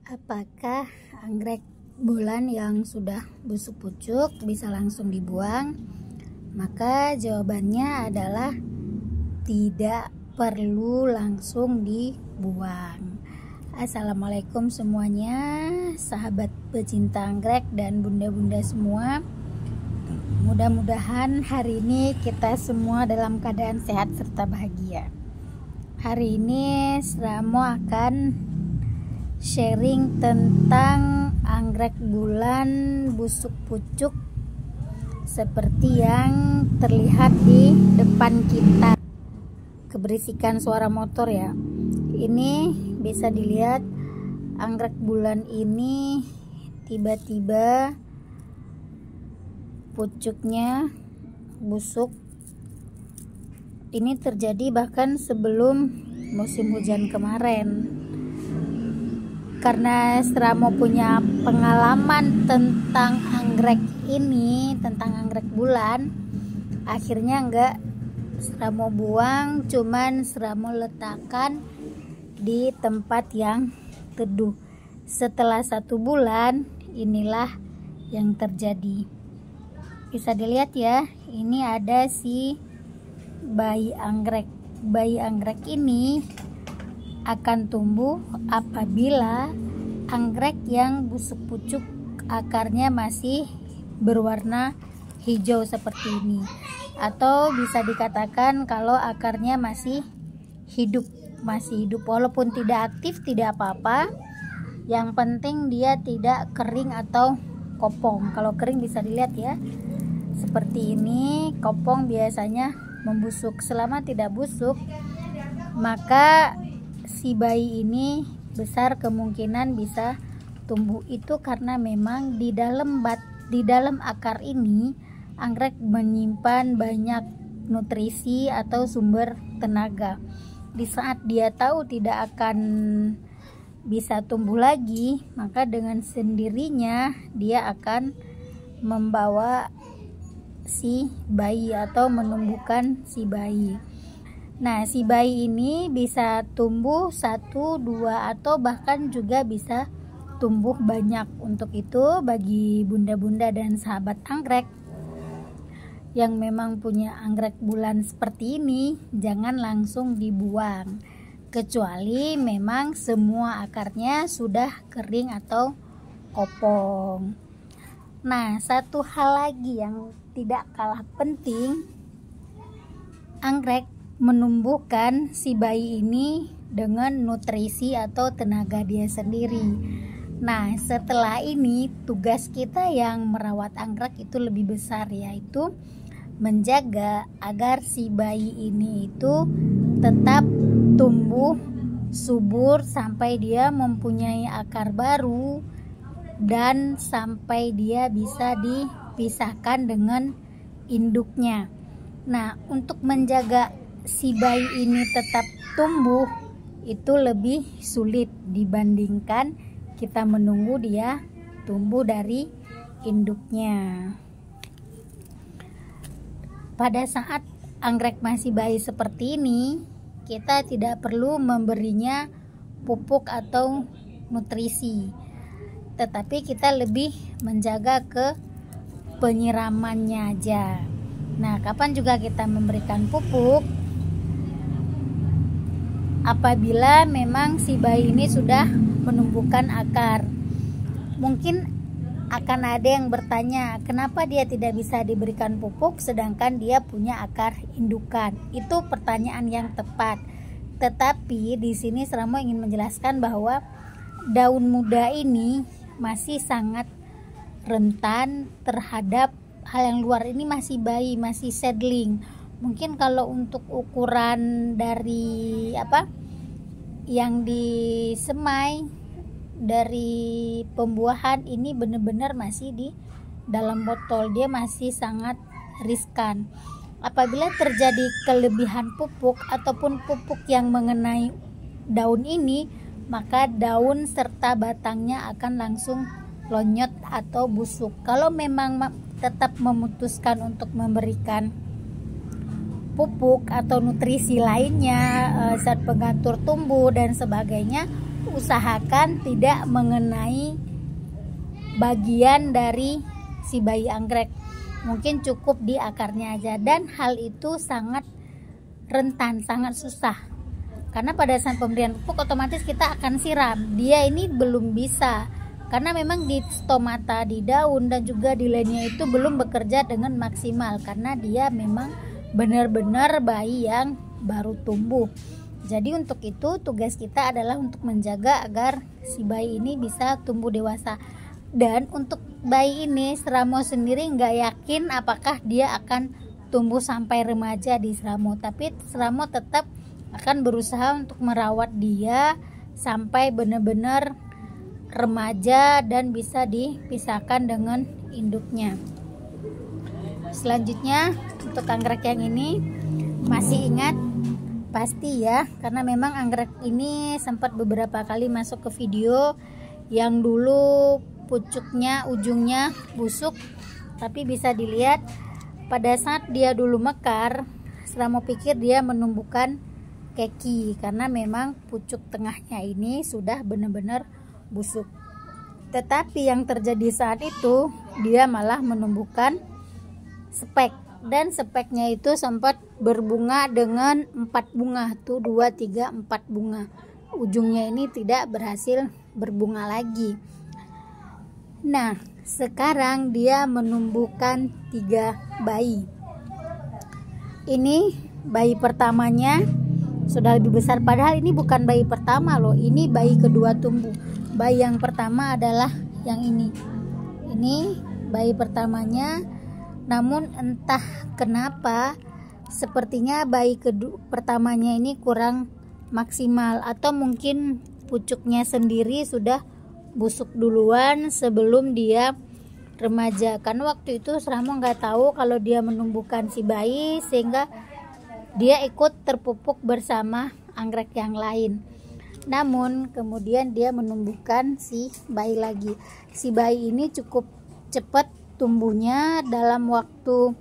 Apakah anggrek bulan yang sudah busuk pucuk bisa langsung dibuang? Maka jawabannya adalah tidak perlu langsung dibuang. Assalamualaikum semuanya, sahabat pecinta anggrek dan bunda-bunda semua. Mudah-mudahan hari ini kita semua dalam keadaan sehat serta bahagia. Hari ini Ramo akan sharing tentang anggrek bulan busuk pucuk seperti yang terlihat di depan kita. Keberisikan suara motor ya. Ini bisa dilihat anggrek bulan ini tiba-tiba pucuknya busuk. Ini terjadi bahkan sebelum musim hujan kemarin. Karena Ramo punya pengalaman tentang anggrek ini, tentang anggrek bulan, akhirnya enggak Ramo buang, cuman Ramo letakkan di tempat yang teduh. Setelah 1 bulan, inilah yang terjadi. Bisa dilihat ya, ini ada si bayi anggrek. Bayi anggrek ini akan tumbuh apabila anggrek yang busuk pucuk akarnya masih berwarna hijau seperti ini, atau bisa dikatakan kalau akarnya masih hidup walaupun tidak aktif tidak apa-apa, yang penting dia tidak kering atau kopong. Kalau kering bisa dilihat ya seperti ini, kopong biasanya membusuk. Selama tidak busuk, maka si bayi ini besar kemungkinan bisa tumbuh. Itu karena memang di dalam akar ini anggrek menyimpan banyak nutrisi atau sumber tenaga. Di saat dia tahu tidak akan bisa tumbuh lagi, maka dengan sendirinya dia akan membawa si bayi atau menumbuhkan si bayi. Nah, si bayi ini bisa tumbuh 1, 2 atau bahkan juga bisa tumbuh banyak. Untuk itu bagi bunda-bunda dan sahabat anggrek yang memang punya anggrek bulan seperti ini, jangan langsung dibuang. Kecuali memang semua akarnya sudah kering atau kopong. Nah, satu hal lagi yang tidak kalah penting, anggrek menumbuhkan si bayi ini dengan nutrisi atau tenaga dia sendiri. Nah, setelah ini tugas kita yang merawat anggrek itu lebih besar, yaitu menjaga agar si bayi ini itu tetap tumbuh subur sampai dia mempunyai akar baru dan sampai dia bisa dipisahkan dengan induknya. Nah, untuk menjaga si bayi ini tetap tumbuh itu lebih sulit dibandingkan kita menunggu dia tumbuh dari induknya. Pada saat anggrek masih bayi seperti ini, kita tidak perlu memberinya pupuk atau nutrisi, tetapi kita lebih menjaga ke penyiramannya aja. Nah, kapan juga kita memberikan pupuk? Apabila memang si bayi ini sudah menumbuhkan akar. Mungkin akan ada yang bertanya, kenapa dia tidak bisa diberikan pupuk sedangkan dia punya akar indukan? Itu pertanyaan yang tepat. Tetapi di sini Ramo ingin menjelaskan bahwa daun muda ini masih sangat rentan terhadap hal yang luar. Ini masih bayi, masih seedling. Mungkin kalau untuk ukuran dari yang disemai dari pembuahan ini benar-benar masih di dalam botol, dia masih sangat riskan. Apabila terjadi kelebihan pupuk ataupun pupuk yang mengenai daun ini, maka daun serta batangnya akan langsung lonyot atau busuk. Kalau memang tetap memutuskan untuk memberikan pupuk atau nutrisi lainnya, zat pengatur tumbuh dan sebagainya, usahakan tidak mengenai bagian dari si bayi anggrek, mungkin cukup di akarnya aja, dan hal itu sangat rentan, sangat susah karena pada saat pemberian pupuk otomatis kita akan siram. Dia ini belum bisa karena memang di stomata, di daun dan juga di lainnya itu belum bekerja dengan maksimal karena dia memang benar-benar bayi yang baru tumbuh. Jadi untuk itu tugas kita adalah untuk menjaga agar si bayi ini bisa tumbuh dewasa. Dan untuk bayi ini Seramo sendiri nggak yakin apakah dia akan tumbuh sampai remaja di Seramo, tapi Seramo tetap akan berusaha untuk merawat dia sampai benar-benar remaja dan bisa dipisahkan dengan induknya. Selanjutnya untuk anggrek yang ini masih ingat pasti ya, karena memang anggrek ini sempat beberapa kali masuk ke video yang dulu pucuknya ujungnya busuk, tapi bisa dilihat pada saat dia dulu mekar, Seramo pikir dia menumbuhkan keki karena memang pucuk tengahnya ini sudah benar-benar busuk. Tetapi yang terjadi saat itu dia malah menumbuhkan spek, dan speknya itu sempat berbunga dengan 4 bunga tuh, 2, 3, 4 bunga. Ujungnya ini tidak berhasil berbunga lagi. Nah, sekarang dia menumbuhkan 3 bayi. Ini bayi pertamanya sudah lebih besar, padahal ini bukan bayi pertama loh, ini bayi kedua tumbuh. Bayi yang pertama adalah yang ini bayi pertamanya, namun entah kenapa sepertinya bayi pertamanya ini kurang maksimal, atau mungkin pucuknya sendiri sudah busuk duluan sebelum dia remaja. Karena waktu itu Seramo nggak tahu kalau dia menumbuhkan si bayi, sehingga dia ikut terpupuk bersama anggrek yang lain. Namun kemudian dia menumbuhkan si bayi lagi. Si bayi ini cukup cepat tumbuhnya, dalam waktu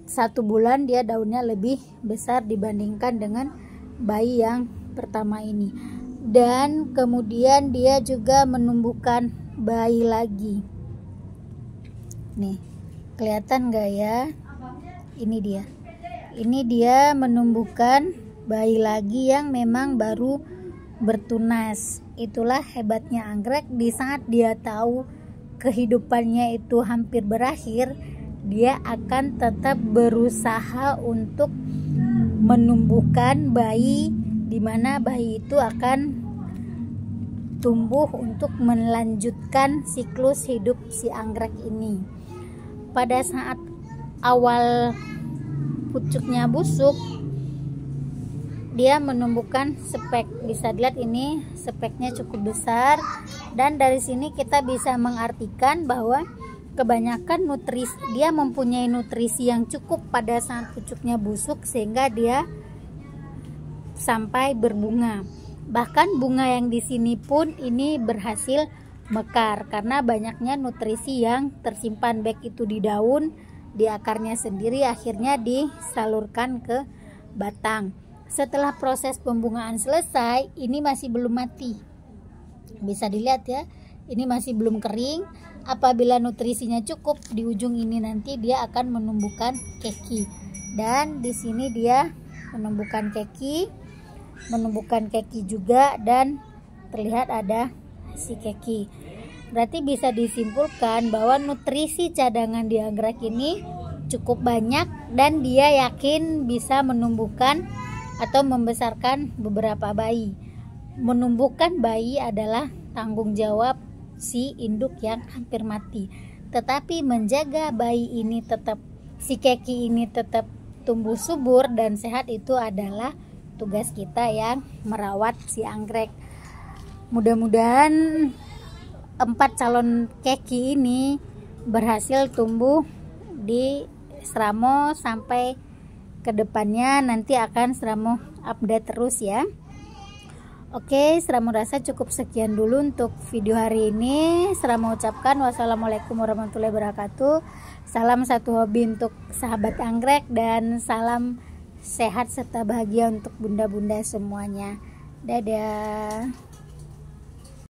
1 bulan dia daunnya lebih besar dibandingkan dengan bayi yang pertama ini. Dan kemudian dia juga menumbuhkan bayi lagi. Nih, kelihatan gak ya? Ini dia menumbuhkan bayi lagi yang memang baru bertunas. Itulah hebatnya anggrek, di saat dia tahu kehidupannya itu hampir berakhir, dia akan tetap berusaha untuk menumbuhkan bayi, di mana bayi itu akan tumbuh untuk melanjutkan siklus hidup si anggrek ini. Pada saat awal pucuknya busuk, dia menumbuhkan spek. Bisa dilihat ini speknya cukup besar, dan dari sini kita bisa mengartikan bahwa kebanyakan nutrisi, dia mempunyai nutrisi yang cukup pada saat pucuknya busuk sehingga dia sampai berbunga. Bahkan bunga yang di sini pun ini berhasil mekar karena banyaknya nutrisi yang tersimpan, baik itu di daun, di akarnya sendiri, akhirnya disalurkan ke batang. Setelah proses pembungaan selesai, ini masih belum mati. Bisa dilihat ya, ini masih belum kering. Apabila nutrisinya cukup, di ujung ini nanti dia akan menumbuhkan keki. Dan di sini dia menumbuhkan keki juga, dan terlihat ada si keki. Berarti bisa disimpulkan bahwa nutrisi cadangan di anggrek ini cukup banyak, dan dia yakin bisa menumbuhkan atau membesarkan beberapa bayi. Menumbuhkan bayi adalah tanggung jawab si induk yang hampir mati, tetapi menjaga bayi ini tetap, si keki ini tetap tumbuh subur dan sehat, itu adalah tugas kita yang merawat si anggrek. Mudah-mudahan 4 calon keki ini berhasil tumbuh di Seramo sampai kedepannya, nanti akan Seramo update terus ya. Oke, Seramo rasa cukup sekian dulu untuk video hari ini. Seramo ucapkan wassalamualaikum warahmatullahi wabarakatuh. Salam satu hobi untuk sahabat anggrek, dan salam sehat serta bahagia untuk bunda-bunda semuanya. Dadah.